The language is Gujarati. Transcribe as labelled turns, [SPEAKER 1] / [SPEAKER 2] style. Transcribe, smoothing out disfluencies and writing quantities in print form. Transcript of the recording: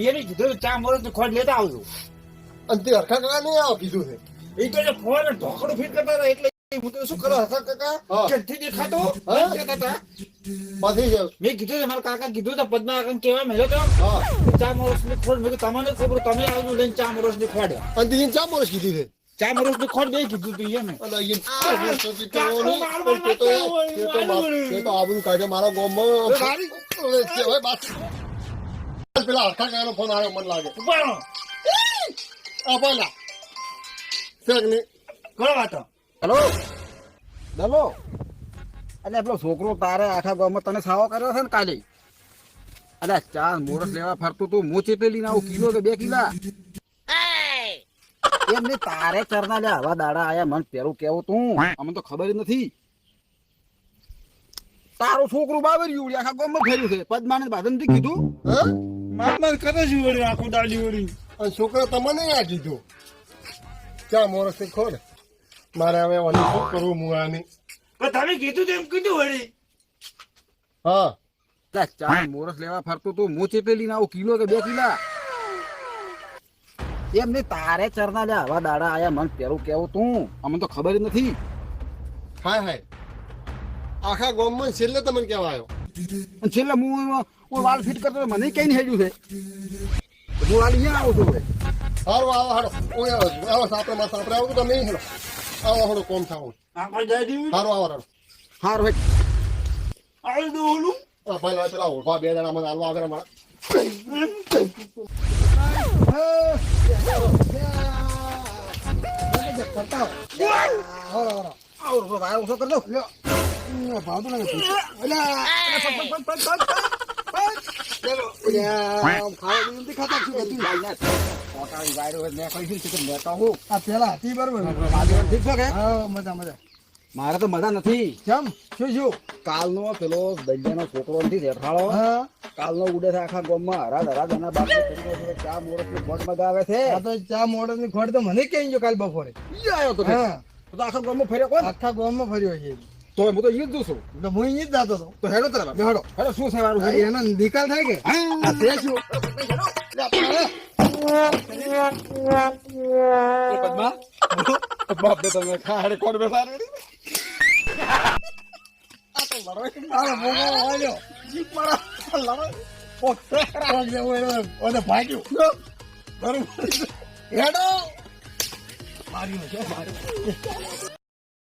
[SPEAKER 1] એને કીધું ચા મોરસ ની ખોટ લેતા આવજો.
[SPEAKER 2] અને તે હરખા કાકા નહીં આવો કીધું છે.
[SPEAKER 1] એ તો ફોન ઢોકળું ફીટ કરતા હતા એટલે હું તો શું કરો હરખા કાકા
[SPEAKER 2] હા.
[SPEAKER 1] ક્યાંથી દેખાતો
[SPEAKER 2] હા.
[SPEAKER 1] કહેતા હતા.
[SPEAKER 2] પછી છે.
[SPEAKER 1] મેં કીધું છે, મારા કાકા કીધું તો પદ્મા કાકા કેવા મેલો તો
[SPEAKER 2] હા.
[SPEAKER 1] ચા મોરસ ની ખોટ. મેં કીધું તમને ખબર તમે આવજો લઈને ચા મોરસ ની ખોટ.
[SPEAKER 2] અને તે ચા મોરસ કીધી છે.
[SPEAKER 1] ચા મોરસ ની ખોટ બે કીધું તું એને.
[SPEAKER 2] અને અહીં ચા મોરસ તો કીધું નહીં. પણ તે તો આબરૂ કાઢે મારા ગામમાં. કહેવાય બાકી. પેલા હરખા કાકાનો ફોન આવ્યો મને લાગે.
[SPEAKER 1] ઉપાડો.
[SPEAKER 2] આ પહેલા શેક ની
[SPEAKER 1] કરો વાતો.
[SPEAKER 3] હેલો દલો અને પેલો છોકરો તારે આખા ગામમાં તને સાવો કર્યો છે ને કાલે. અરે ચા મોરસ લેવા ફરતું તું હું ચેટલી લઈને આવું કિલો કે 2 કિલા એમને તારે ચરના લે આવા દાડા આયા મને પેલું કેવું તું અમને તો ખબર જ નથી. તારું છોકરું બાબર્યું આખા ગામમાં ફેર્યું છે. પદ્માને બાધન થી કીધું
[SPEAKER 2] હા.
[SPEAKER 1] માર કરે છે વળી આખું દાડી વળી.
[SPEAKER 2] અને છોકરા તમને આ કીધું ચા મોરસ ની ખોડ. મારે હવે ઓલી શું કરવું હું આની.
[SPEAKER 1] પણ તમે કીધું તેમ કીધું વળી.
[SPEAKER 2] હા.
[SPEAKER 3] લે ચા મોરસ લેવા ફરતું તું હું ચેટલી લઈને આવું કિલો કે 2 કિલા એમને તારે ચરના લે આવા દાડા આયા મને પેલું કેવું તું અમને તો ખબર જ નથી.
[SPEAKER 2] હાય હાય આખા ગામમાં છેલ્લે તમને કેવા આવ્યો.
[SPEAKER 3] અને છેલ્લે હું વાળ ફિટ કરતો તો મને કઈ હેડ્યું છે. હું વાળ અહીંયા આવું છું હવે.
[SPEAKER 2] હારો આવો હારો ઓય આવો સાપરે માં સાપરે આવો તમે હેલો આવો હારો કોમ થાવ.
[SPEAKER 1] આપણે જઈ દીધું.
[SPEAKER 2] હારો આવો હારો
[SPEAKER 3] હાર હોય
[SPEAKER 1] આવી દો ઓલું.
[SPEAKER 2] આ પહેલા પેલા ઓળખા 2 જણા મને હાલવા આગળ મારા.
[SPEAKER 3] મારે તો મજા નથી. કેમ શું શું કાલનો પેલો દલિયાનો છોકરો નથી દેખાડો કાલનો ઉડે છે આખા ગામમાં હરાજ હરાજ એના બાપ ચા મોરસ ની ખોટ મગાવે છે.
[SPEAKER 4] ચા મોડસ ની ખોટ તો મને કઈ ગયો કાલ બપોરે.
[SPEAKER 3] ઈ આવ્યો તો
[SPEAKER 4] હા.
[SPEAKER 3] તો આખા ગામમાં ફર્યો કોણ?
[SPEAKER 4] આખા ગામમાં ફર્યો છે.
[SPEAKER 3] તો હું તો ઈ જ દઉં છું.
[SPEAKER 4] તો હું અહીં જ જાતો હતો.
[SPEAKER 3] તો હેડો તરફ હેડો હેડો શું છે મારું
[SPEAKER 4] એનો નિકાલ થાય કે
[SPEAKER 3] આ તે શું એ પદ્મા બાપ ને તમે ખાડે કોણ બેસાડ
[SPEAKER 4] ભાગ્યો
[SPEAKER 3] માર્યું છે માર્યું